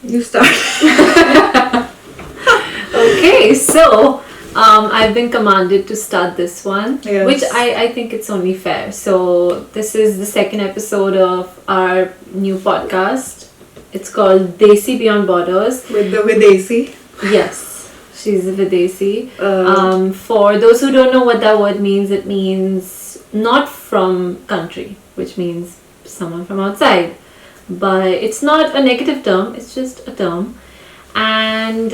You start. Okay, so I've been commanded to start this one, Yes. which I think it's only fair. So this is the second episode of our new podcast. It's called Desi Beyond Borders. With Desi. Yes, she's a Videsi. For those who don't know what that word means, it means not from country, which means someone from outside. But it's not a negative term, it's just a term. And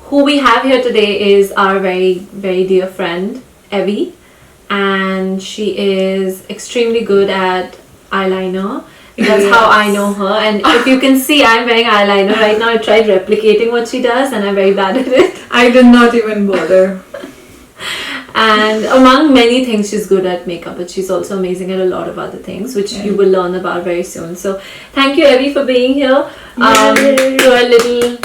who we have here today is our very, very dear friend, Evie. And she is extremely good at eyeliner. That's how I know her. And if you can see, I'm wearing eyeliner right now. I tried replicating what she does and I'm very bad at it. I did not even bother. And among many things, she's good at makeup, but she's also amazing at a lot of other things, which you will learn about very soon. So thank you, Evie, for being here to our little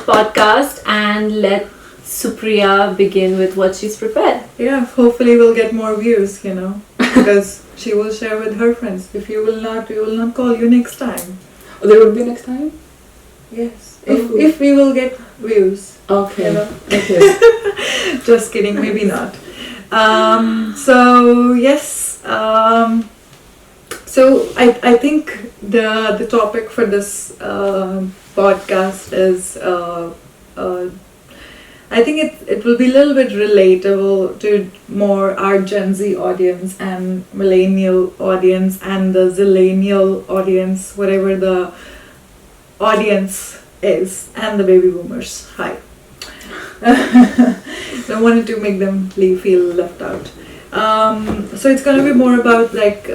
podcast, and let Supriya begin with what she's prepared. Yeah, hopefully we'll get more views, because she will share with her friends. If you will not, we will not call you next time. Oh, there will be next time? Yes. If we will get views. Okay. Okay. Just kidding, maybe not. So yes. So I think the topic for this podcast is I think it will be a little bit relatable to more our Gen Z audience and millennial audience and the zillennial audience, whatever the audience is, and the baby boomers. Hi. I wanted to make them feel left out. So it's gonna be more about like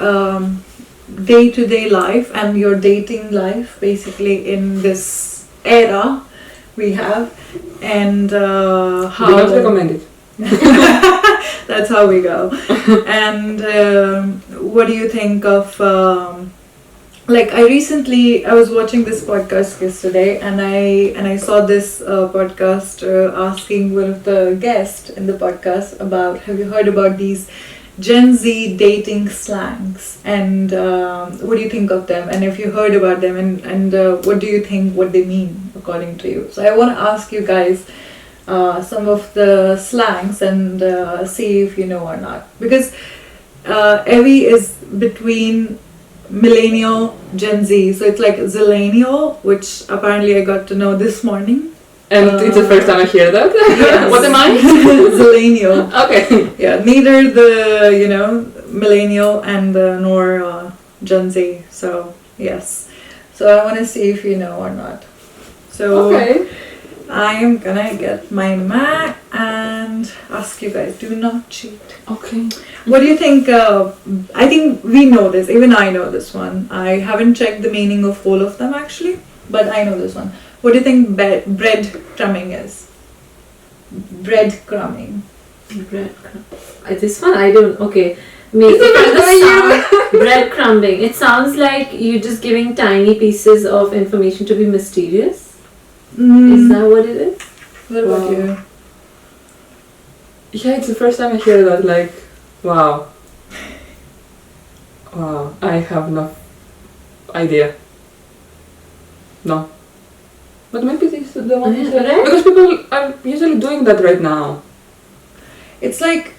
day-to-day life and your dating life, basically in this era we have, and how. Do not recommend it. That's how we go. And what do you think of? Like I was watching this podcast yesterday, and I saw this podcast asking one of the guests in the podcast about, have you heard about these Gen Z dating slangs, and what do you think of them, and if you heard about them, and what do you think what they mean according to you? So I want to ask you guys some of the slangs and see if you know or not, because Evie is between millennial, Gen Z, so it's like zillennial, which apparently I got to know this morning. And it's the first time I hear that. Yes. What am I? Zillennial. Okay. Yeah, neither the millennial and nor Gen Z. So yes, so I want to see if you know or not. So Okay. I am gonna get my Mac and ask you guys, do not cheat. Okay. What do you think? I think we know this. Even I know this one. I haven't checked the meaning of all of them actually, but I know this one. What do you think breadcrumbing is? Breadcrumbing. This one I don't. Okay, maybe breadcrumbing. It sounds like you're just giving tiny pieces of information to be mysterious. Is that what it is? What about you? Yeah, it's the first time I hear that. Like, wow. Wow, I have no idea. No. But maybe this is the one. Right? Because people are usually doing that right now. It's like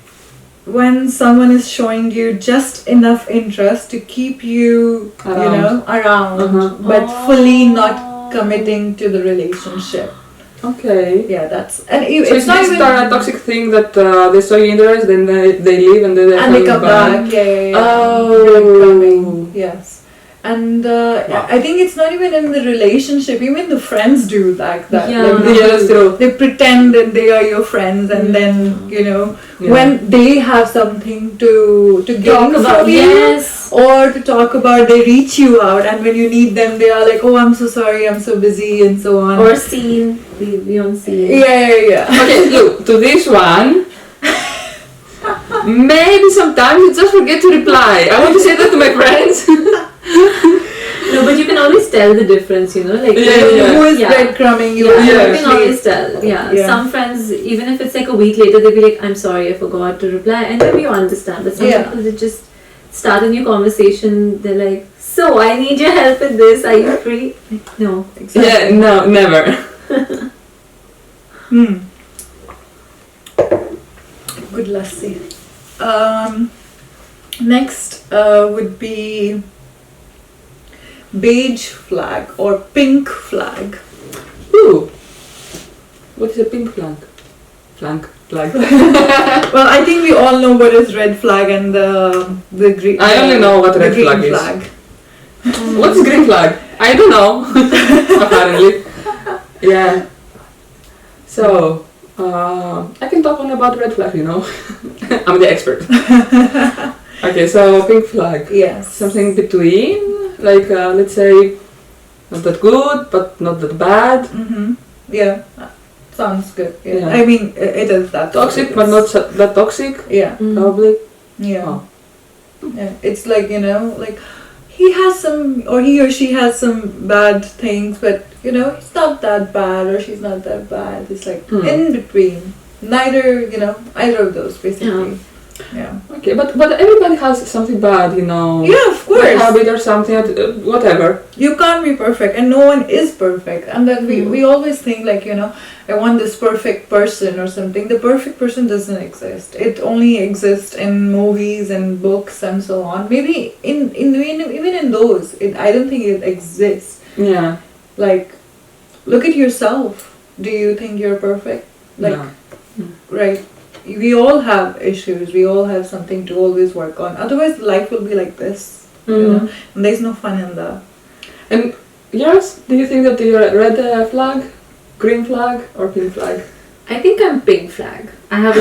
when someone is showing you just enough interest to keep you, around, but fully not committing to the relationship. Okay. Yeah, that's So it's not even a toxic thing that they show you interest, then they leave and then they come back. Yeah. Oh. Breadcrumbing. Yes. And I think it's not even in the relationship. Even the friends do that. Yeah. Like That's true. they pretend that they are your friends, and then when they have something to gain from you, yes, or to talk about, they reach you out, and when you need them, they are like, "Oh, I'm so sorry, I'm so busy," and so on. or scene. We on scene. Yeah. Okay, look, to this one, maybe sometimes you just forget to reply. I want to say that to my friends. No, but you can always tell the difference, like Who is breadcrumbing you? you Yeah. can always tell. Yeah. Some friends, even if it's like a week later, they'll be like, "I'm sorry, I forgot to reply," and maybe you understand. But some people, they just start a new conversation. They're like, So I need your help with this. Are you free? No. Exactly. Yeah, no, never. Good lassi. Next would be beige flag or pink flag. Ooh. What is a pink flag? Flag. Well, I think we all know what is red flag and the green. I only know what the red green flag is. flag. What's green flag? I don't know. Apparently. Yeah. So, I can talk only about red flag, I'm the expert. Okay, so pink flag. Yes. Something between, like, let's say, not that good, but not that bad. Yeah. Sounds good. Yeah. Yeah. I mean, it is that Toxic, but not that toxic. Yeah. Probably. Yeah. Oh. Yeah. It's like, like he has some, or he or she has some bad things, but he's not that bad, or she's not that bad. It's like in between. Neither, either of those basically. Yeah. Okay, but everybody has something bad, Yeah, of course. Bad habit or something, whatever. You can't be perfect, and no one is perfect. And then we always think like, I want this perfect person or something. The perfect person doesn't exist. It only exists in movies and books and so on. Maybe even in those, I don't think it exists. Yeah. Like, look at yourself. Do you think you're perfect? Like, No. right? We all have issues. We all have something to always work on. Otherwise, life will be like this. And there's no fun in that. And yours? Do you think that you're a red flag, green flag, or pink flag? I think I'm pink flag. I have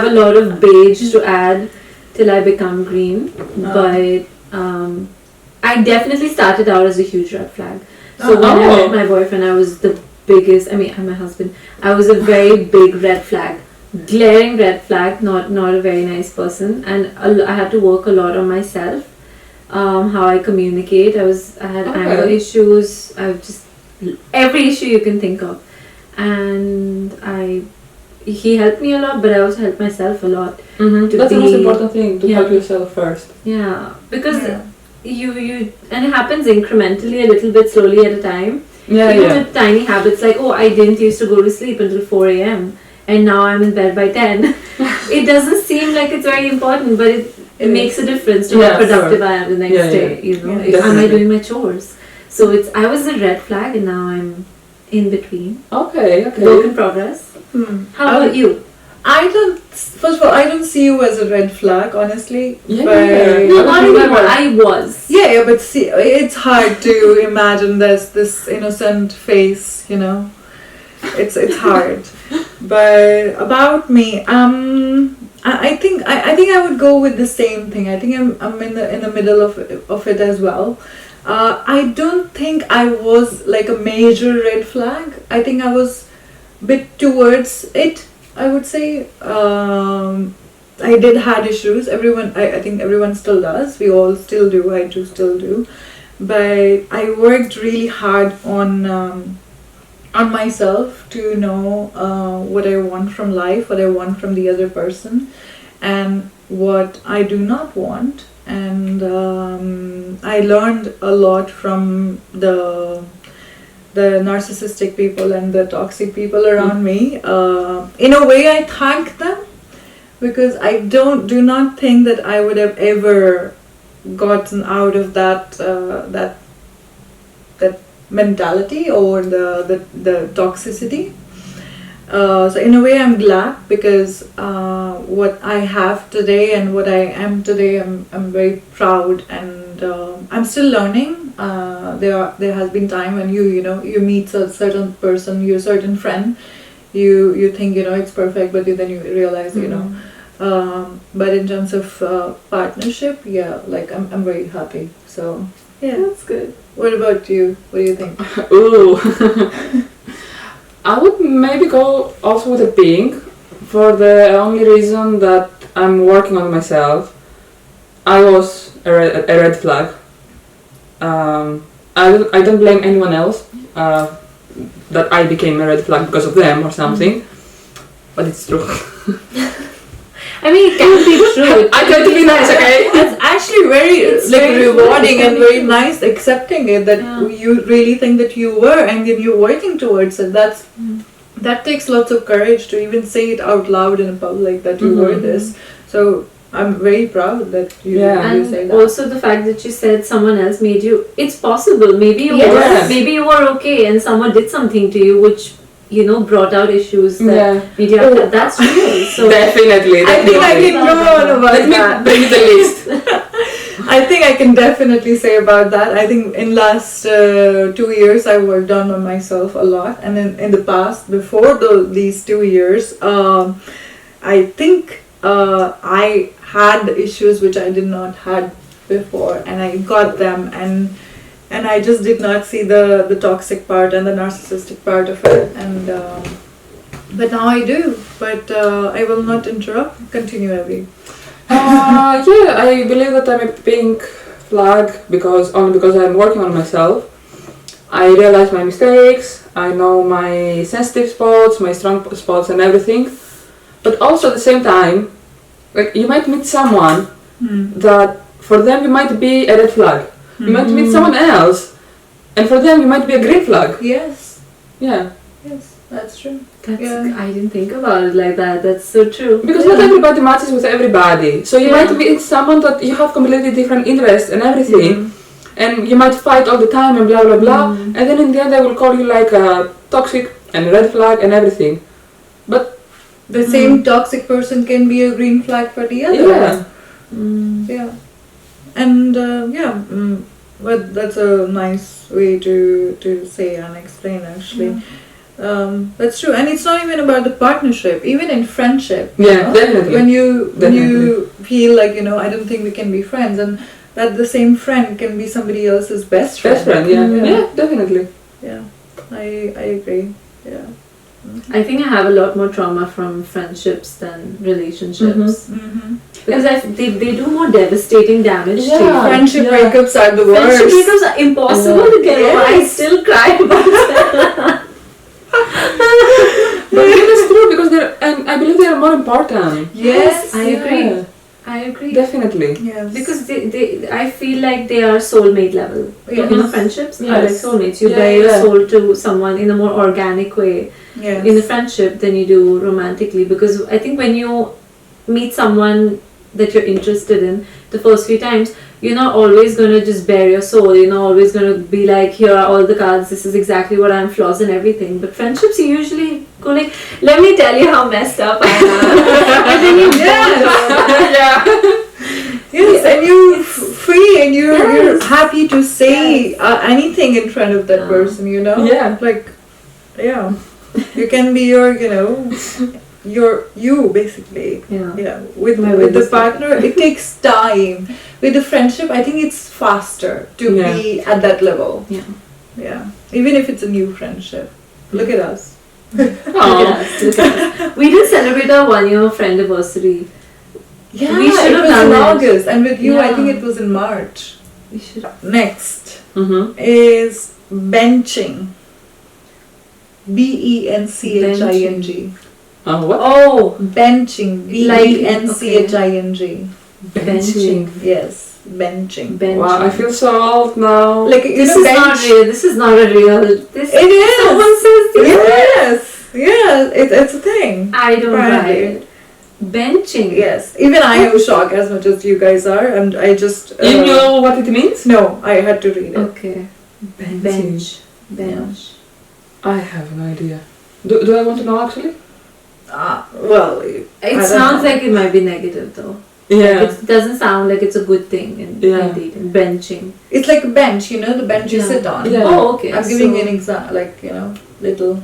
a lot of beige to add till I become green. But I definitely started out as a huge red flag. So when I met my boyfriend, I was the biggest. And my husband. I was a very big red flag. Glaring red flag, not a very nice person, and I had to work a lot on myself, how I communicate. I had anger issues. Every issue you can think of, and he helped me a lot, but I also helped myself a lot. That's the most important thing, to help yourself first. Yeah, because you and it happens incrementally, a little bit slowly at a time. Even with tiny habits like, I didn't used to go to sleep until 4 a.m. and now I'm in bed by 10. It doesn't seem like it's very important, but it makes a difference to how productive I am the next day. Am I doing my chores? So I was a red flag, and now I'm in between. Okay. Work in progress. How about you? First of all, I don't see you as a red flag, honestly. Yeah. No, not anymore. I was. Yeah, but see, it's hard to imagine this innocent face, It's hard. But about me, I think I would go with the same thing. I think I'm in the middle of it as well. I don't think I was like a major red flag. I think I was a bit towards it, I would say. I did had issues. I think everyone still does. We all still do. I do still do. But I worked really hard on myself to know what I want from life, what I want from the other person, and what I do not want. And I learned a lot from the narcissistic people and the toxic people around me. In a way, I thank them, because I do not think that I would have ever gotten out of that mentality or the toxicity. So in a way, I'm glad, because what I have today and what I am today, I'm very proud, and I'm still learning. There has been time when you meet a certain person, a certain friend, you think it's perfect, but then you realize but in terms of partnership, I'm very happy. So That's good. What about you? What do you think? Ooh. I would maybe go also with a pink, for the only reason that I'm working on myself. I was a red flag. I don't blame anyone else that I became a red flag because of them or something, but it's true. I mean, it can be true. I try to be nice, okay? It's actually very It's like very rewarding nice. and very nice accepting it that Yeah. you really think that you were and then you're working towards it. That takes lots of courage to even say it out loud in public that you were this. So I'm very proud that you say And that. also the fact that you said someone else made you, it's possible. Maybe you Yes. were, maybe you were okay and someone did something to you which, you know, brought out issues that made you upset. That's real. So Definitely. I think I can go on about Let me that. bring you the list. I think I can definitely say about that. I think in last 2 years I worked on myself a lot, and in the past before these 2 years, I think I had issues which I did not had before, and I got them, and I just did not see the toxic part and the narcissistic part of it, and but now I do. But I will not interrupt. Continue, Abby. Yeah, I believe that I'm a pink flag because I'm working on myself. I realize my mistakes, I know my sensitive spots, my strong spots and everything. But also at the same time, like you might meet someone that for them you might be a red flag. You might meet someone else and for them you might be a green flag. Yes. Yeah. Yes, that's true. I didn't think about it like that. That's so true. Because not everybody matches with everybody. So you might meet someone that you have completely different interests and everything. And you might fight all the time and blah blah blah. And then in the end they will call you like a toxic and a red flag and everything. But the same toxic person can be a green flag for the other. yeah. Yeah. And but that's a nice way to say and explain actually. That's true, and it's not even about the partnership. Even in friendship, Yeah, definitely. when you feel like I don't think we can be friends, and that the same friend can be somebody else's best friend. Best friend, yeah, definitely. Yeah, I agree. Yeah. I think I have a lot more trauma from friendships than relationships. Because they do more devastating damage to you. Friendship breakups are the worst. Friendship breakups are impossible to get over. I Yes. still cry about it. But it is true because and I believe they are more important. Yes, I agree. I agree. Definitely. Yes. Because I feel like they are soulmate level. Yes. You know, friendships are like Yes. soulmates. You Yeah, bear your yeah. soul to someone in a more organic way Yes. in a friendship than you do romantically. Because I think when you meet someone that you're interested in the first few times, you're not always going to just bare your soul. You're not always going to be like, here are all the cards, this is exactly what I'm, flaws and everything. But friendships, you usually go like, let me tell you how messed up I am. And then you Yes, and you're free and you're Yes. happy to say anything in front of that person, Yeah. Like, yeah. You can be you basically. Yeah. Yeah. With My the witness. partner, it takes time. With the friendship, I think it's faster to be at that level. Yeah. Yeah. Even if it's a new friendship. Look at us. Look at us, look at us. We did celebrate our 1-year friend anniversary. Yeah, We should it have was done in it. August, and with you, I Yeah. think it was in March. We should. Next Mm-hmm. is benching. benching. What? Oh, Benching. benching. benching. Yes, benching. Benching. Wow, I feel so old now. Like This is not bench. real. This is not a real. This. It is. Someone says this. Yes. It's a thing. I don't buy Apparently. it. Benching. Yes. Even I am shocked as much as you guys are, and I just. You know what it means? No, I had to read it. Okay. Bench. Bench. I have no idea. Do I want to know actually? Well, It I don't sounds know. like it might be negative though. Yeah. It doesn't sound like it's a good thing in dating. Benching. It's like a bench, the bench you Yeah. sit on. Yeah. Oh, okay. I'm giving So you an example, little.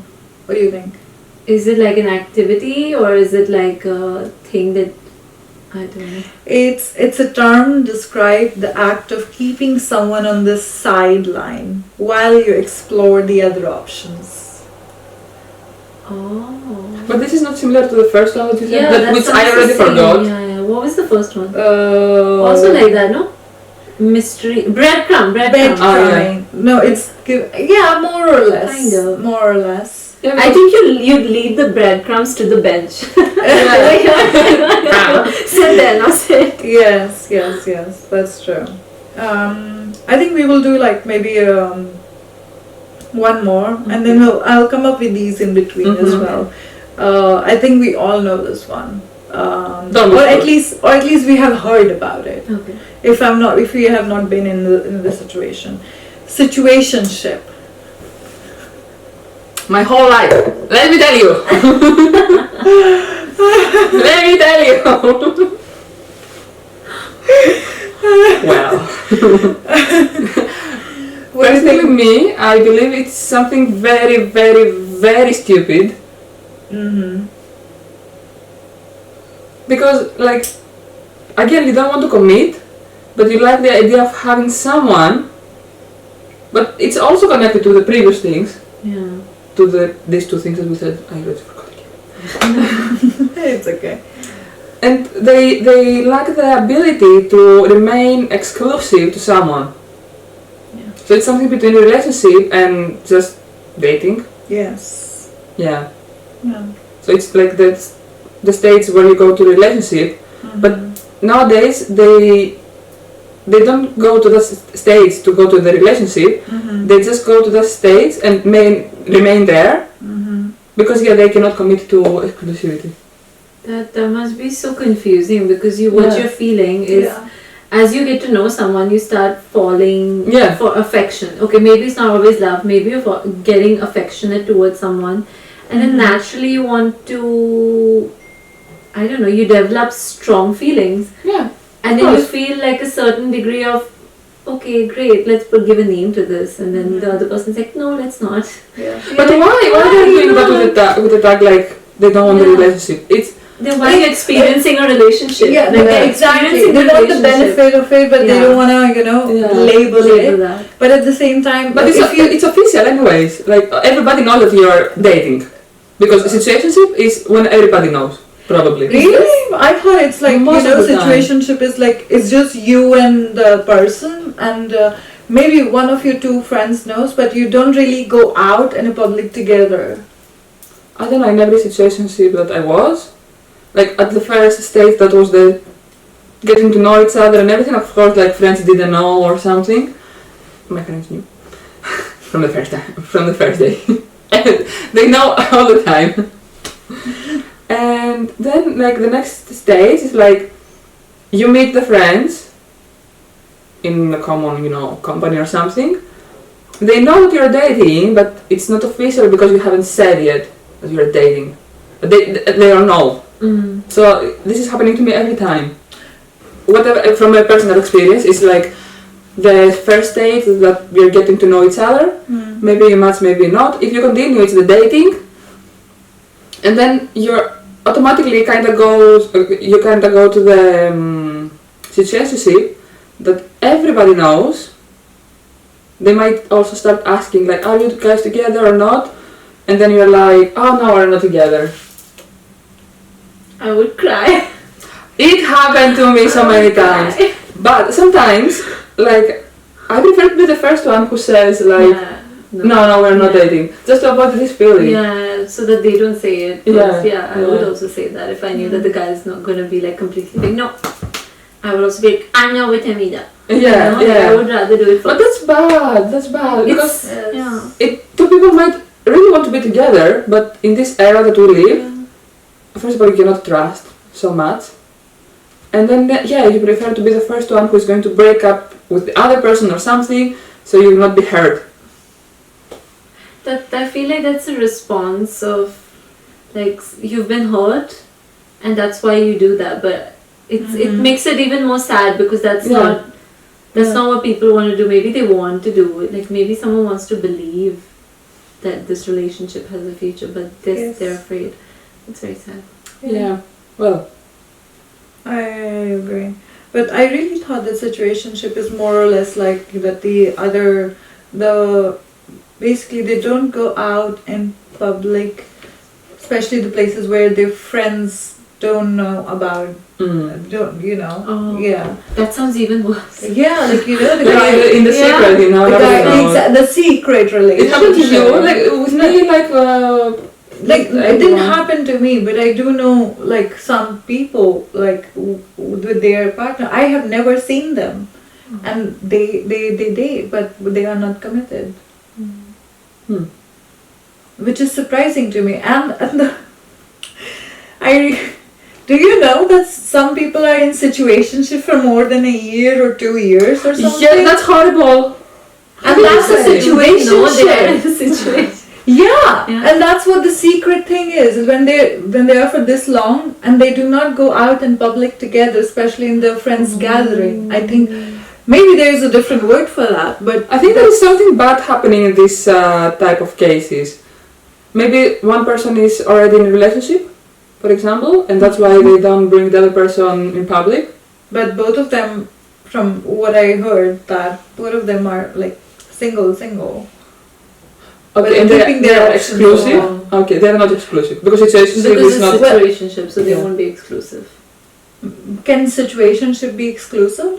What do you think? is it like an activity or is it like a thing that I don't know? It's a term describe the act of keeping someone on the sideline while you explore the other options. Oh. But this is not similar to the first one that you said, Yeah, which sounds I already the same. forgot. Yeah. What was the first one? Also Also like that, no? Mystery. Breadcrumb. bed Oh, yeah. crying. No, it's more or less. Kind of. More or less. Yeah, I think you lead the breadcrumbs to the bench. Sit there, now sit. Yes, that's true. I think we will do like maybe one more, and then I'll come up with these in between as well. I think we all know this one, or at least we have heard about it. Okay. If we have not been in the situationship. My whole life. Let me tell you. Let me tell you. Well. Personally, me, I believe it's something very, very, very stupid. Because, like, again, you don't want to commit, but you like the idea of having someone. But it's also connected to the previous things. Yeah. To these two things that we said. I already forgot again. It's okay. And they lack the ability to remain exclusive to someone. Yeah. So it's something between a relationship and just dating. Yes. Yeah. Yeah. So it's like the stage where you go to relationship, but nowadays they don't go to the stage to go to the relationship. They just go to the stage and remain there because they cannot commit to exclusivity. That must be so confusing because what you're feeling is as you get to know someone, you start falling for affection. Okay, maybe it's not always love. Maybe you're getting affectionate towards someone, and then naturally you want to, I don't know, you develop strong feelings. Yeah. And then you feel like a certain degree of, okay, great, let's give a name to this. And then the other person's like, no, let's not. Yeah. But why are they doing that with the tag like they don't want the relationship? Then why are you experiencing a relationship? Yeah, they're exactly. experiencing They a want the relationship. benefit of it, but they don't want to, label it. That. But at the same time, But it's official anyways. Like everybody knows that you're dating, because a situationship is when everybody knows. Probably. Really? I thought it's like, Most of the time. situationship is like, it's just you and the person, and maybe one of your two friends knows, but you don't really go out in a public together. I don't know, in every situationship that I was, like at the first stage that was the getting to know each other and everything, of course, like friends didn't know or something. My friends knew. from the first day. And they know all the time. And then like the next stage is like you meet the friends in a common, company or something. They know that you're dating, but it's not official because you haven't said yet that you're dating. But they don't know. So this is happening to me every time. Whatever, from my personal experience, it's like the first stage is that we're getting to know each other. Maybe you match, maybe not. If you continue, it's the dating. And then you're automatically you kind of go to the situationship that everybody knows. They might also start asking like, are you guys together or not? And then you're like, oh no, we're not together. I would cry. It happened to me so many times. But sometimes, like, I prefer to be the first one who says like, no, we're not dating. Just to avoid this feeling. Yeah, so that they don't say it. I would also say that if I knew that the guy is not going to be like completely like, no. I would also be like, I'm not with him either. Yeah. I would rather do it first. But that's bad. Because two people might really want to be together, but in this era that we live, first of all, you cannot trust so much. And then, you prefer to be the first one who is going to break up with the other person or something, so you will not be hurt. That I feel like that's a response of, like, you've been hurt, and that's why you do that. But it makes it even more sad because that's not what people want to do. Maybe they want to do it. Like maybe someone wants to believe that this relationship has a future, but they're afraid. It's very sad. Yeah. Well, I agree. But I really thought that situationship is more or less like that basically they don't go out in public, especially the places where their friends don't know about. Don't Oh. Yeah. That sounds even worse. Yeah, like the Like guy. in the Yeah. secret, The nobody guy, knows. the secret relationship. It happened to you, like with me, Like it didn't happen to me, but I do know like some people like with their partner. I have never seen them, and they date, but they are not committed, which is surprising to me. And I do you know that some people are in situationship for more than a year or 2 years or something? Yeah, that's horrible. And that's a You know they're in situationship. a situation. Yeah, Yeah. and that's what the secret thing is. When they are for this long and they do not go out in public together, especially in their friends' gathering. I think maybe there is a different word for that, but I think there is something bad happening in this type of cases. Maybe one person is already in a relationship, for example, and that's why they don't bring the other person in public. But both of them, from what I heard, that both of them are like single. But Okay, and keeping they their are options exclusive? open. Okay, they are not exclusive. Because it's Because is it's not... a situationship, so they Yeah. won't be exclusive. Can situationship be exclusive?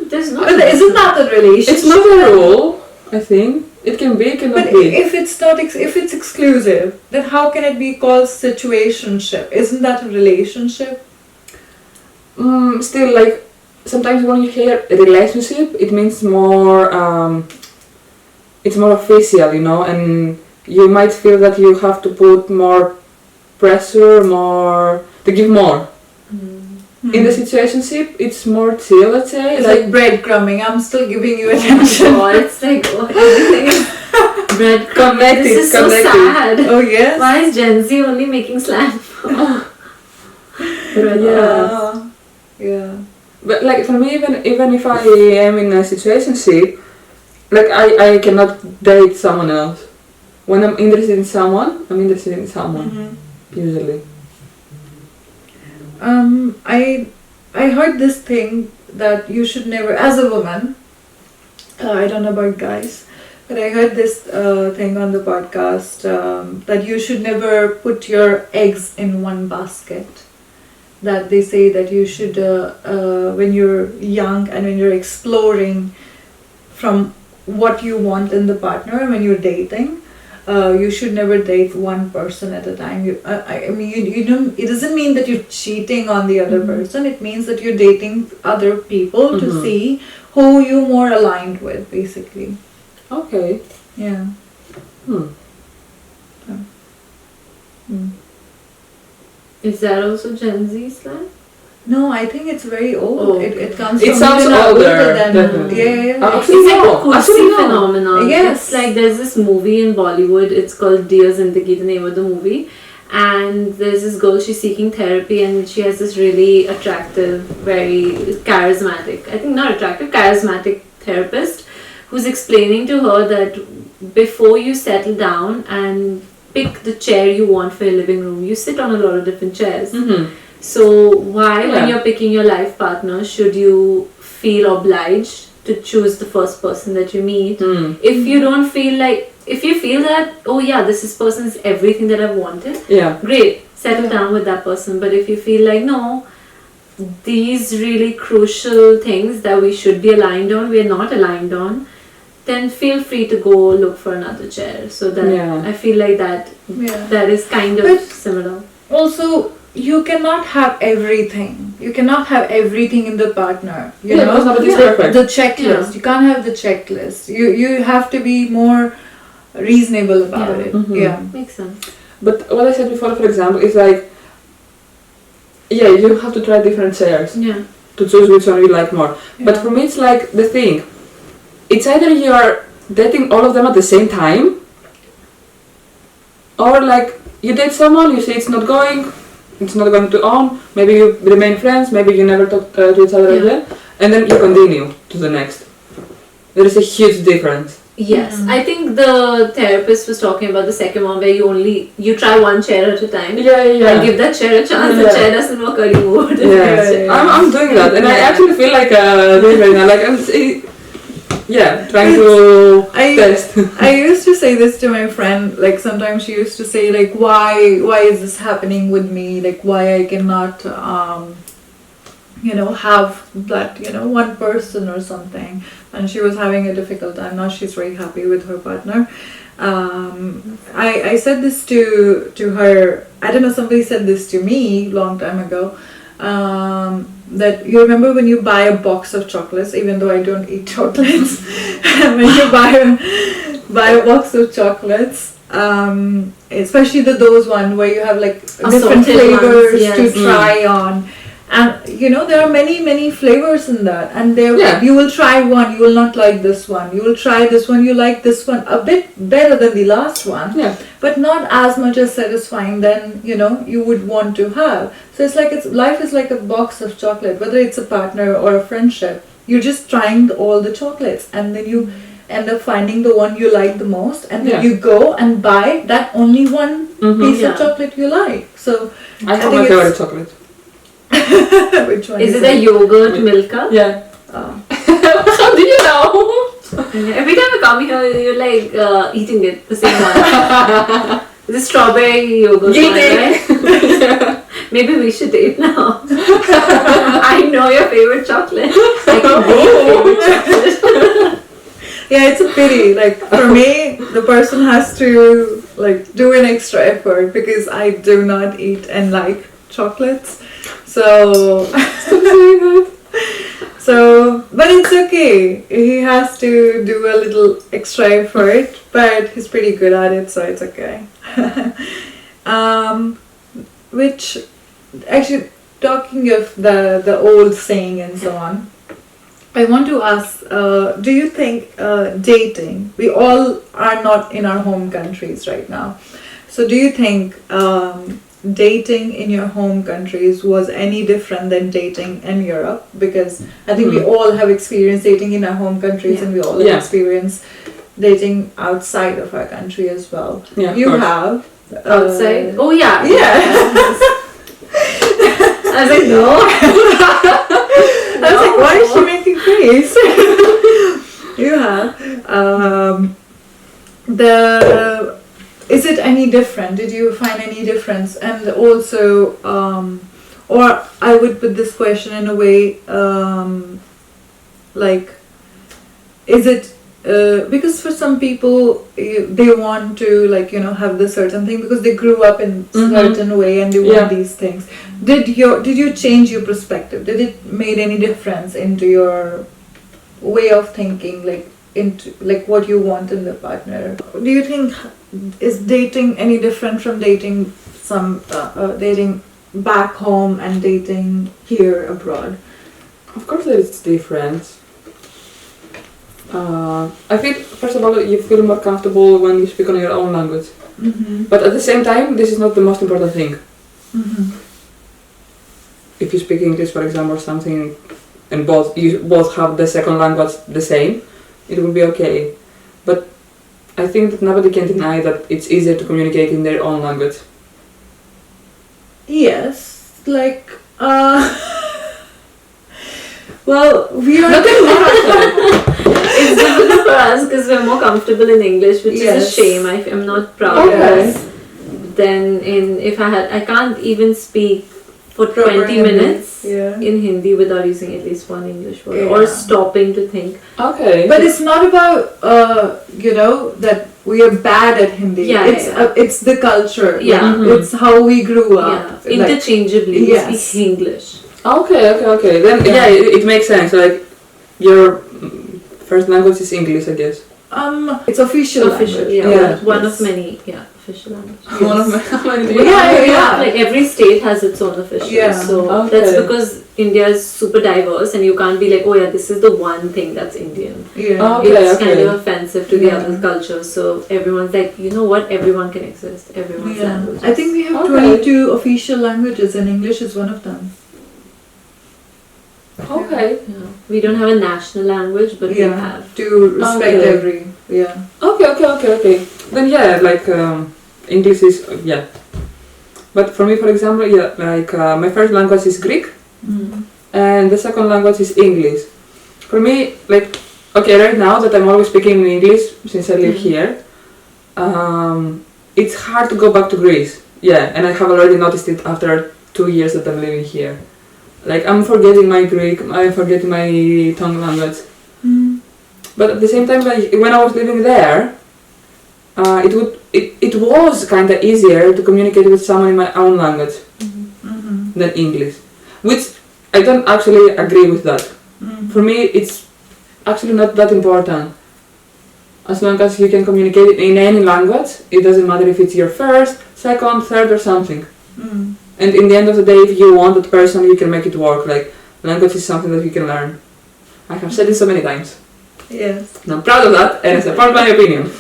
There's no. But isn't that a relationship? It's not a rule, I think. It can be, it cannot But be. if it's not, if it's exclusive, then how can it be called situationship? Isn't that a relationship? Still, like, sometimes when you hear a relationship, it means more... it's more official, and you might feel that you have to put more pressure, to give more. In the situationship, it's more chill, let's say. It's like breadcrumbing. I'm still giving you attention. Oh, it's like everything is bread. Connected, This is so connected. sad. Oh yes. Why is Gen Z only making slang? Yeah. But like for me, even if I am in a situationship, like I cannot date someone else. When I'm interested in someone, I'm interested in someone. Usually. I heard this thing that you should never, as a woman, I don't know about guys, but I heard this thing on the podcast that you should never put your eggs in one basket. That they say that you should, when you're young and when you're exploring from what you want in the partner, when you're dating, you should never date one person at a time. I mean, you don't. It doesn't mean that you're cheating on the other person. It means that you're dating other people to see who you're more aligned with, basically. Okay. Yeah. Is that also Gen Z slang? No, I think it's very old. Oh. It comes It from sounds even older, than definitely. yeah. Actually, It's like no. a Actually, kursi no. phenomenon. Yes. It's like there's this movie in Bollywood, it's called Dear Zindagi, the name of the movie. And there's this girl, she's seeking therapy and she has this really attractive, very charismatic, I think not attractive, charismatic therapist who's explaining to her that before you settle down and pick the chair you want for your living room, you sit on a lot of different chairs. So why, when you're picking your life partner, should you feel obliged to choose the first person that you meet? If you don't feel like, if you feel that, oh yeah, this person is everything that I've wanted, great, settle down with that person. But if you feel like, no, these really crucial things that we should be aligned on, we're not aligned on, then feel free to go look for another chair. So that I feel like that is kind of similar. Also, you cannot have everything. You cannot have everything in the partner. You know, because nobody's perfect. The checklist. You can't have the checklist. You have to be more reasonable about it. Yeah, Makes sense. But what I said before, for example, is like, you have to try different chairs to choose which one you like more. But for me, it's like the thing. It's either you are dating all of them at the same time, or like you date someone, you see it's not going to on, maybe you remain friends, maybe you never talk to each other again, and then you continue to the next. There is a huge difference. Yes, I think the therapist was talking about the second one where you try one chair at a time. And give that chair a chance. The chair doesn't work, or you move. I'm doing that, and I actually feel like doing right now. Like trying to test. I used to say this to my friend, like sometimes she used to say like why is this happening with me, like why I cannot have that one person or something, and she was having a difficult time. Now she's very happy with her partner. I said this to her, I don't know, somebody said this to me long time ago, that you remember when you buy a box of chocolates, even though I don't eat chocolates, when you buy a box of chocolates, especially those one where you have like different flavors to try on, and there are many flavors in that, and you will try one, you will not like this one, you will try this one, you like this one a bit better than the last one, but not as much as satisfying than you would want to have. So it's like life is like a box of chocolate, whether it's a partner or a friendship. You're just trying all the chocolates, and then you end up finding the one you like the most, and then you go and buy that only one piece of chocolate you like. So I have my favorite chocolate. Which one is it? A yogurt Milka? Yeah. How do you know? Every time I come here, you're like eating it, the same one. The strawberry yogurt one, right? Maybe we should date now. I know your favorite chocolate. I can be your favorite chocolate. Yeah, it's a pity. Like for me, the person has to like do an extra effort because I do not eat and like chocolates. So but it's okay. He has to do a little extra effort, but he's pretty good at it, so it's okay. Which actually, talking of the old saying and so on, I want to ask, do you think dating, we all are not in our home countries right now, so do you think dating in your home countries was any different than dating in Europe? Because I think we all have experienced dating in our home countries, and we all have experienced dating outside of our country as well. Yeah, you have outside? Oh yeah. I was like, no. I was like, why is she making face? You have is it any different? Did you find any difference? And also, or I would put this question in a way, like, is it because for some people they want to have this certain thing because they grew up in certain way and they want these things. Did you change your perspective? Did it made any difference into your way of thinking, into what you want in the partner? Do you think is dating any different from dating dating back home and dating here abroad? Of course it's different. I think first of all you feel more comfortable when you speak on your own language. But at the same time this is not the most important thing. If you speak English, for example, or something, and you both have the second language the same, it will be okay. But I think that nobody can deny that it's easier to communicate in their own language. Yes, well, we are it's difficult for us because we're more comfortable in English, which is a shame. I'm not proud of us. Then I can't even speak for 20 minutes in Hindi without using at least one English word or stopping to think. Okay. But it's not about that we are bad at Hindi. It's the culture. It's how we grew up. Interchangeably we speak English. Okay. Then it makes sense. Like your first language is English, I guess. It's official language. One of many official languages. One of many. Like every state has its own official. So that's because India is super diverse, and you can't be like, oh yeah, this is the one thing that's Indian. It's kind of offensive to the other cultures. So everyone's like, you know what? Everyone can exist. Everyone's language. I think we have 22 official languages, and English is one of them. Okay. We don't have a national language, but we have to respect every. Okay. Then English is But for me, for example, my first language is Greek, and the second language is English. For me, okay, right now that I'm always speaking in English since I live here, it's hard to go back to Greece. Yeah, and I have already noticed it after 2 years that I'm living here. Like, I'm forgetting my Greek, I'm forgetting my tongue language. But at the same time, like, when I was living there, it was kind of easier to communicate with someone in my own language than English, which I don't actually agree with that. For me, it's actually not that important. As long as you can communicate in any language, it doesn't matter if it's your first, second, third, or something. And in the end of the day, if you want that person, you can make it work. Like, language is something that you can learn. I have said it so many times. Yes. And I'm proud of that, and I support my opinion.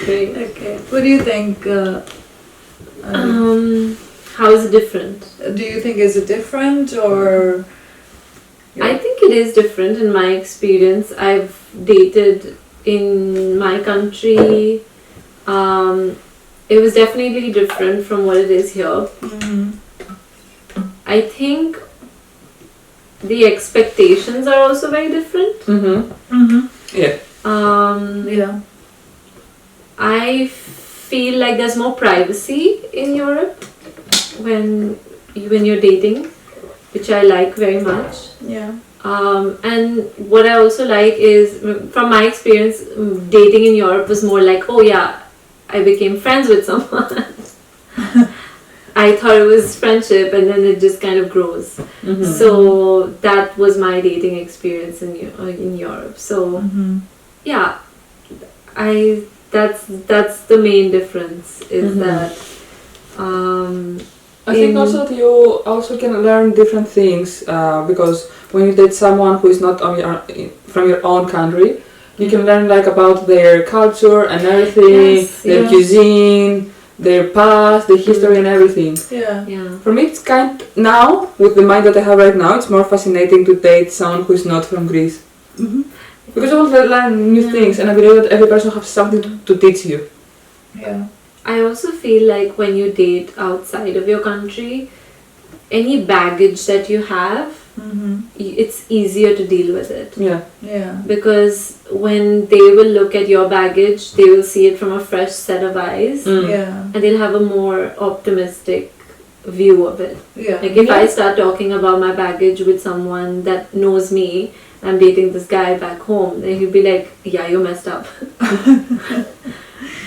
Great. Okay. What do you think? How is it different? Do you think is it different or? I think it is different in my experience. I've dated in my country. It was definitely different from what it is here. I think the expectations are also very different. Yeah. Yeah. I feel like there's more privacy in Europe when you're dating, which I like very much. Yeah. And what I also like is, from my experience, dating in Europe was more like, oh yeah, I became friends with someone. I thought it was friendship, and then it just kind of grows. So that was my dating experience in Europe. So yeah, that's the main difference is that. I think also that you also can learn different things because when you date someone who is not from your own country, you can learn like about their culture and everything, their cuisine, their past, their history and everything. Yeah. For me, it's now with the mind that I have right now, it's more fascinating to date someone who is not from Greece because I want to learn new things, and I believe that every person has something to teach you. Yeah. I also feel like when you date outside of your country, any baggage that you have, it's easier to deal with it. Yeah. Because when they will look at your baggage, they will see it from a fresh set of eyes. Yeah. And they'll have a more optimistic view of it. Yeah. Like if I start talking about my baggage with someone that knows me, I'm dating this guy back home, then he'll be like, yeah, you messed up.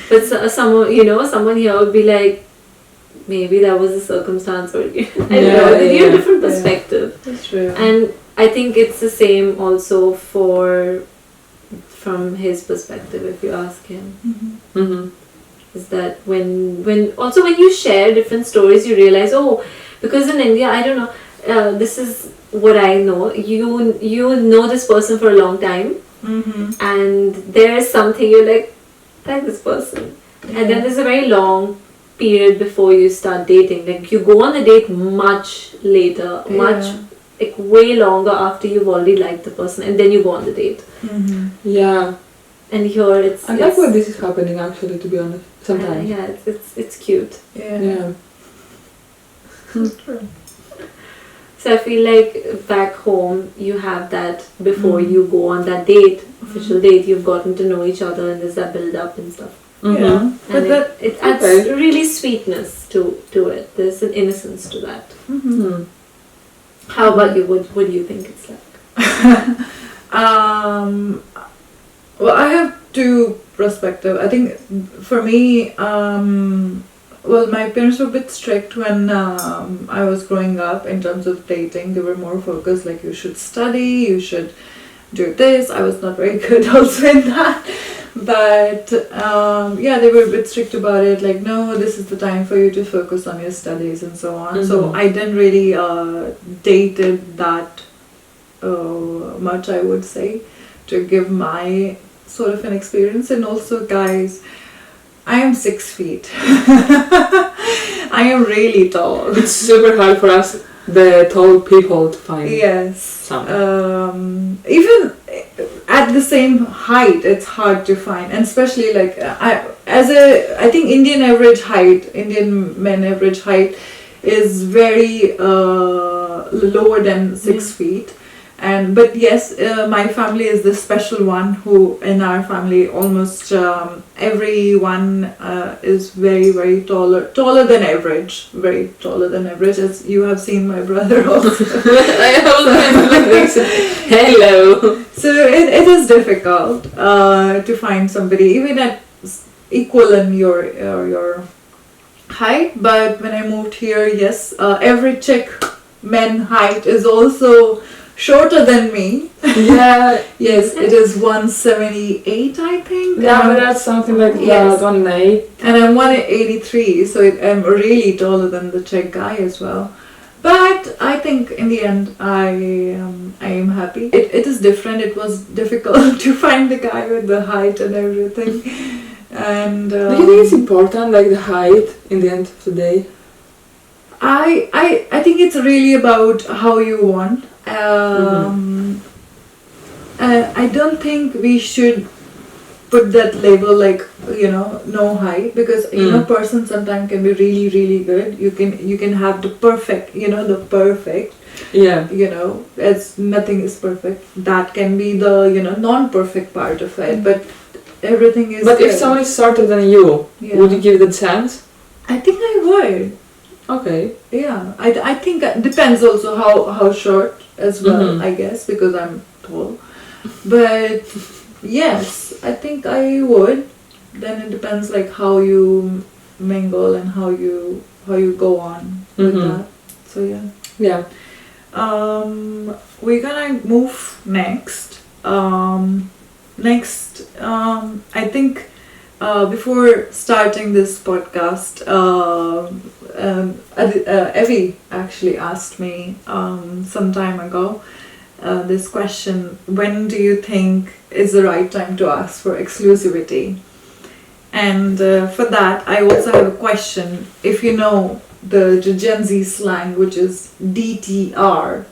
But someone here would be like, maybe that was a circumstance, or I don't know. They have a different perspective. That's true. And I think it's the same also from his perspective. If you ask him, is that when you share different stories, you realize, because in India, I don't know. This is what I know. You know this person for a long time, and there is something you're like this person, and then there's a very long period before you start dating. Like you go on a date much later, like way longer after you've already liked the person, and then you go on the date. Yeah. And here I like when this is happening actually, to be honest. Sometimes. Yeah, it's cute. Yeah. That's true. So I feel like back home you have that before you go on that date, official date. You've gotten to know each other, and there's that build up and stuff. Yeah. And it adds really sweetness to it. There's an innocence to that. How about you? What do you think it's like? Well, I have two perspectives. I think for me, well, my parents were a bit strict when I was growing up in terms of dating. They were more focused, like you should study, you should do this. I was not very good also in that. But they were a bit strict about it. Like, no, this is the time for you to focus on your studies and so on. So I didn't really dated that much, I would say, to give my sort of an experience. And also, guys, I am 6 feet. I am really tall. It's super hard for us, the tall people, to find. Yes. Even at the same height, it's hard to find, and especially like I think Indian men average height is very lower than 6 feet. But yes, my family is the special one who in our family almost everyone is very very taller than average, very taller than average, as you have seen my brother also. I also like this. Hello. So it is difficult to find somebody even at equal in your height. But when I moved here, yes, every chick man height is also shorter than me. Yeah. Yes, it is 178, I think. Yeah, but that's something like Yes. that, 1.8. And I'm 183, so I'm really taller than the Czech guy as well. But I think in the end, I am happy. It is different. It was difficult to find the guy with the height and everything. And Do you think it's important, like the height, in the end of the day? I think it's really about how you want. I don't think we should put that label like no height, because person sometimes can be really really good. You can have the perfect the perfect Yeah. as nothing is perfect. That can be the non-perfect part of it, but everything is But good. if someone is shorter than you, Yeah. would you give it a chance? I think I would. Okay. Yeah, I think it depends also how short as well, Mhm. I guess, because I'm tall. But yes, I think I would. Then it depends like how you mingle and how you go on with Mhm. that. So yeah. Yeah. We're gonna move next. I think before starting this podcast, Evie actually asked me some time ago this question: when do you think is the right time to ask for exclusivity? And for that, I also have a question. If you know the Gen Z slang, which is DTR,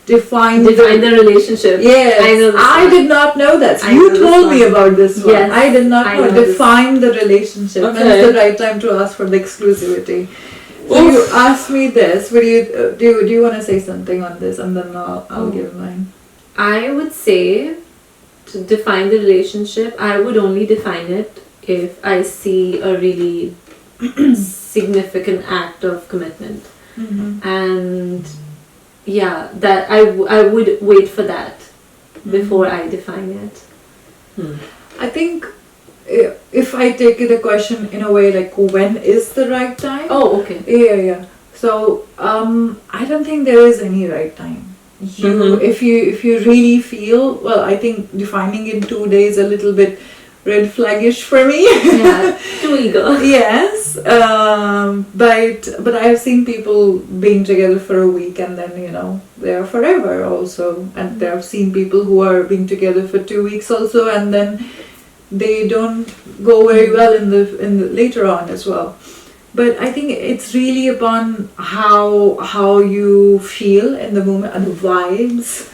define the relationship. Yes, I know this I one. did not know that. I You know this told me one. about this one. Yes, I did not I know. know this. Define the relationship. Okay. When's the right time to ask for the exclusivity? So Oof. you asked me this. What do you want to say something on this, and then I'll give mine. I would say to define the relationship, I would only define it if I see a really significant act of commitment. Mm-hmm. And yeah, that I would wait for that before I define it. Hmm. I think if I take the question in a way like when is the right time? Oh, okay. Yeah. So I don't think there is any right time. If you really feel well, I think defining in 2 days a little bit red flaggish for me. Yeah, too eager. Yes, but I've seen people being together for a week and then they're forever also, and I've seen people who are being together for 2 weeks also, and then they don't go very well in the later on as well. But I think it's really upon how you feel in the moment, and the vibes,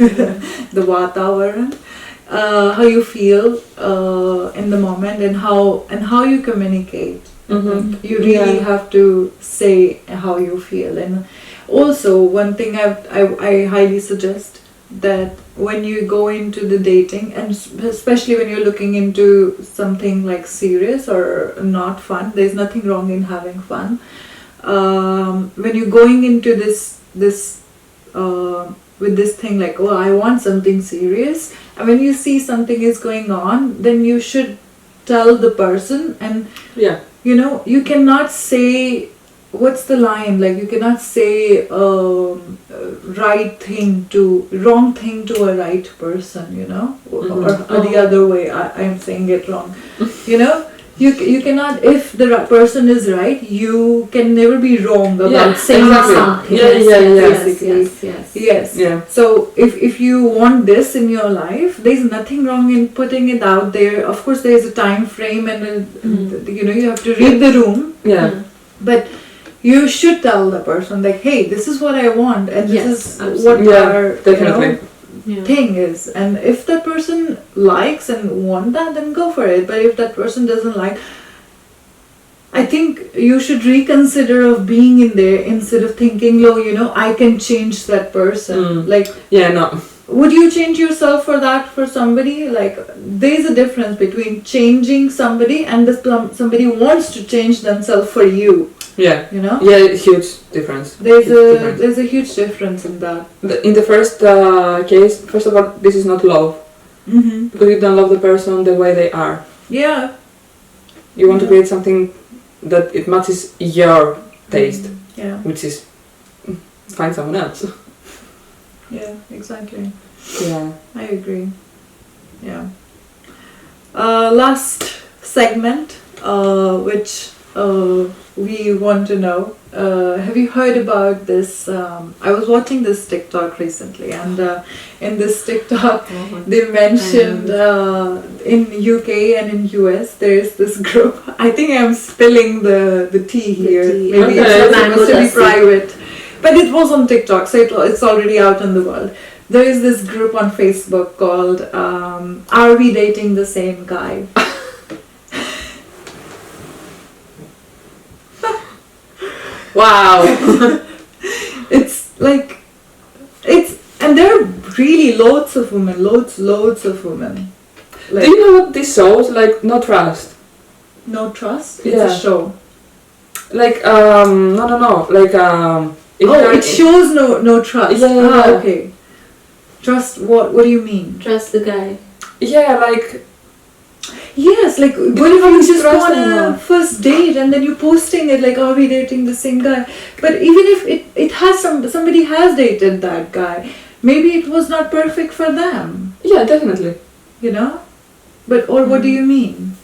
the vatavaran, how you feel in the moment, and how you communicate. Mm-hmm. You really have to say how you feel. And also one thing I highly suggest, that when you go into the dating, and especially when you're looking into something like serious or not fun, there's nothing wrong in having fun. When you're going into this with this thing like, oh, I want something serious, and when you see something is going on, then you should tell the person. And Yeah. you cannot say, what's the line, like you cannot say wrong thing to a right person, or the other way. I'm saying it wrong. You cannot, if the person is right, you can never be wrong about saying exactly. something. Yes. Yeah. So if you want this in your life, there's nothing wrong in putting it out there. Of course, there's a time frame, and you have to read the room. Yeah. But you should tell the person like, hey, this is what I want, and this is what our definitely. thing is. And if that person likes and want that, then go for it. But if that person doesn't like, I think you should reconsider of being in there, instead of thinking, I can change that person. Like, Yeah, no. would you change yourself for that for somebody? Like, there's a difference between changing somebody and somebody wants to change themselves for you. Yeah. You know? Yeah, huge difference. There's a huge difference in that. In the first case, first of all, this is not love. Mm-hmm. Because you don't love the person the way they are. Yeah. You want to create something that it matches your taste, Yeah. which is find someone else. Yeah, exactly. Yeah. I agree. Yeah. Last segment, which we want to know. Have you heard about this? I was watching this TikTok recently, and in this TikTok, they mentioned in UK and in US there is this group. I think I'm spilling the tea here. Maybe it's not supposed to be private, but it was on TikTok, so it's already out in the world. There is this group on Facebook called "Are We Dating the Same Guy?" Wow. And there are really loads of women. Like, do you know what this shows? Like, no trust. No trust? Yeah. It's a show. Like, no. Like, it shows no trust. Yeah. Okay. Trust, what do you mean? Trust the guy. Yeah, like... Yes, like, what if you just go on a enough. first date and then you're posting it like, are we dating the same guy? But even if it has somebody has dated that guy, maybe it was not perfect for them. Yeah, definitely. You know? But, or what do you mean?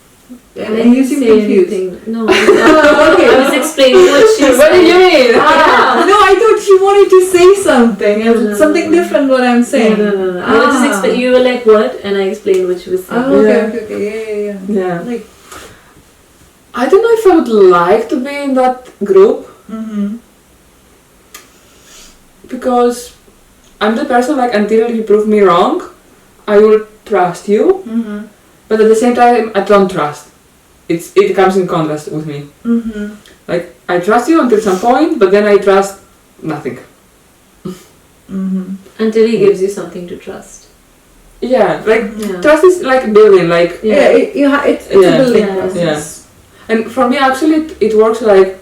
And you seem confused. Anything. No, okay. I was explaining what she said. What do you mean? No, I thought she wanted to say something. No. Something different what I'm saying. No. I was just explaining. You were like, what? And I explained what she was saying. Oh, Yeah. okay. Yeah. Like, I don't know if I would like to be in that group. mm-hmm. Because I'm the person, like, until you prove me wrong, I will trust you. Mm-hmm. But at the same time, I don't trust. It comes in contrast with me. Mm-hmm. Like, I trust you until some point, but then I trust nothing. Mm-hmm. Until he gives you something to trust. Yeah, like, Yeah. trust is like building, like... Yeah, it's a building Yeah. process. And for me, actually, it works like,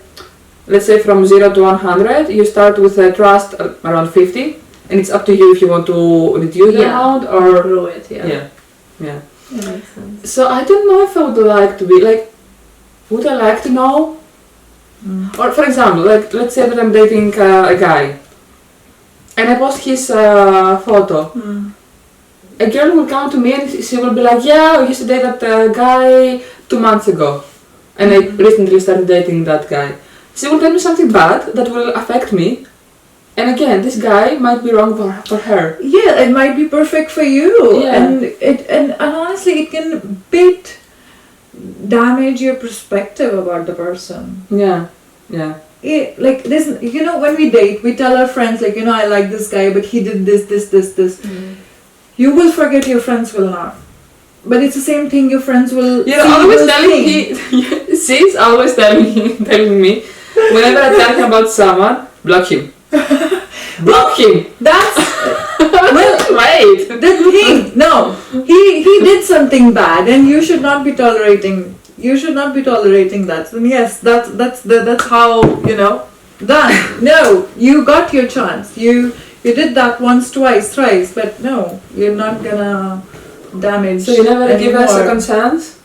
let's say from 0 to 100, you start with a trust around 50, and it's up to you if you want to reduce the amount or... grow it, Yeah. That makes sense. So I don't know if I would like to be, like, would I like to know? Mm. Or for example, like, let's say that I'm dating a guy, and I post his photo. Mm. A girl will come to me and she will be like, yeah, I used to date that guy 2 months ago, and I recently started dating that guy. She will tell me something bad that will affect me, and again, this guy might be wrong for her. Yeah, it might be perfect for you, Yeah. and honestly, it can bit damage your perspective about the person. Yeah. Like this, when we date, we tell our friends like, I like this guy, but he did this. Mm. You will forget, your friends will not. But it's the same thing. Your friends will. You're always telling me. She's always telling me. Whenever I tell him about someone, block him. Block him. That's Wait. the thing. No, he did something bad, and you should not be tolerating. You should not be tolerating that. And yes, that's how done. No, you got your chance. You did that once, twice, thrice, but no, you're not gonna damage. So you never give a anymore. second chance?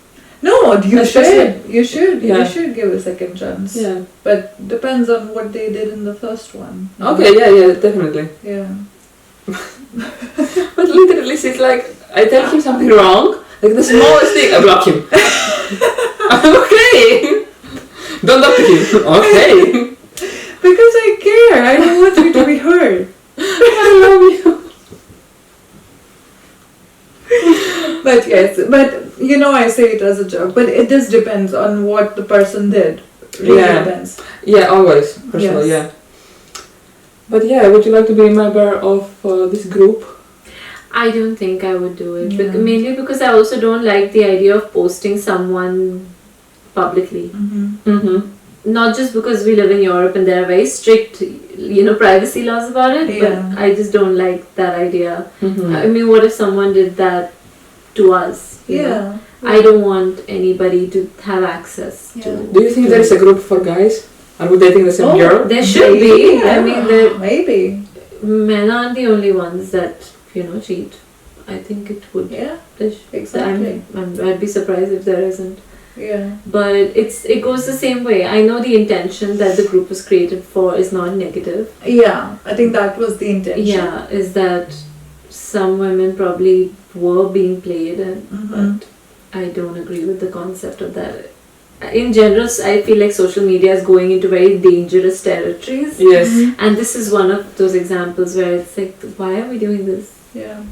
No, you should. You should. Yeah. You should give a second chance. Yeah. But depends on what they did in the first one. Okay, yeah, definitely. Yeah. But literally, she's like, I tell him something wrong, like the smallest thing, I block him. Okay. Don't talk to him. Okay. Because I care. I don't want you to be hurt. I love you. But yes, I say it as a joke, but it just depends on what the person did. Really depends. Yeah, always. For sure, Yes. yeah. But yeah, would you like to be a member of this group? I don't think I would do it. Yeah. Mainly because I also don't like the idea of posting someone publicly. Mm-hmm. Mm-hmm. Not just because we live in Europe and they're very strict privacy laws about it. Yeah. But I just don't like that idea. Mm-hmm. I mean, what if someone did that to us? you know? Yeah. I don't want anybody to have access Yeah. to. Do you think there is a group for guys? Are we dating the same Oh, girl? There should be. I mean, maybe. men aren't the only ones that cheat. I think it would. Yeah. Exactly. I'd be surprised if there isn't. Yeah. But it goes the same way. I know the intention that the group was created for is not negative. Yeah. I think that was the intention. Yeah, is that some women probably were being played, but I don't agree with the concept of that. In general, I feel like social media is going into very dangerous territories. Yes. And this is one of those examples where it's like, why are we doing this? Yeah.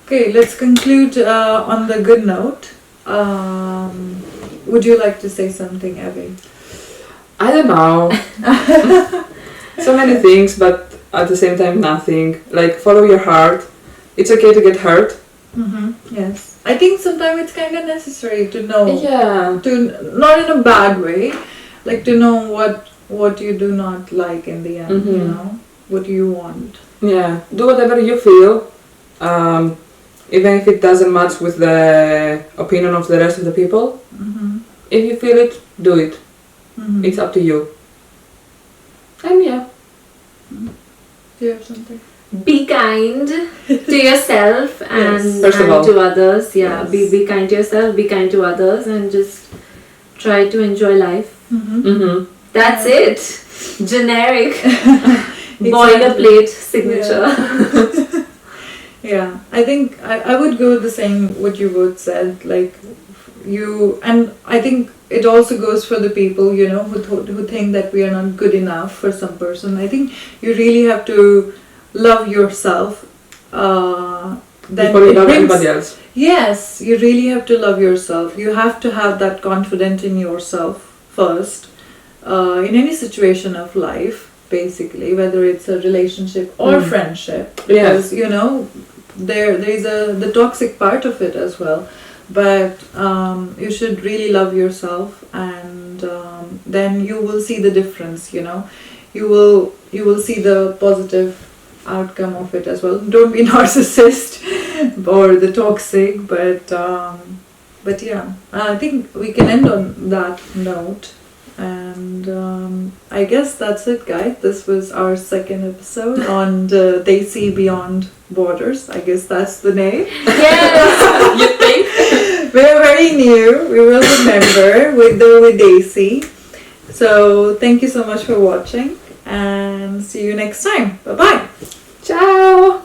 Okay, let's conclude on the good note. Would you like to say something, Abby? I don't know. So many things, but at the same time nothing. Like, follow your heart. It's okay to get hurt. Yes. I think sometimes it's kind of necessary to know. Yeah. Not in a bad way, like to know what you do not like in the end. What you want. Yeah. Do whatever you feel. Even if it doesn't match with the opinion of the rest of the people. If you feel it, do it. It's up to you. And yeah. Do you have something? Be kind to yourself and First of all. to others. Yeah, Yes. be kind to yourself, be kind to others, and just try to enjoy life. That's it. Generic boilerplate signature. Yeah, I think I would go the same what you both said, like and I think it also goes for the people, who think that we are not good enough for some person. I think you really have to love yourself. Then Before you it love brings- anybody else. Yes, you really have to love yourself. You have to have that confidence in yourself first. In any situation of life, basically, whether it's a relationship or friendship, because there is the toxic part of it as well. But you should really love yourself, and then you will see the difference. You will see the positive outcome of it as well. Don't be narcissist or the toxic, but yeah, I think we can end on that note. And I guess that's it, guys. This was our second episode on the Desi Beyond Borders. I guess that's the name. Yes. You think? We're very new. We will remember with Desi. So thank you so much for watching, and see you next time. Bye bye. Ciao!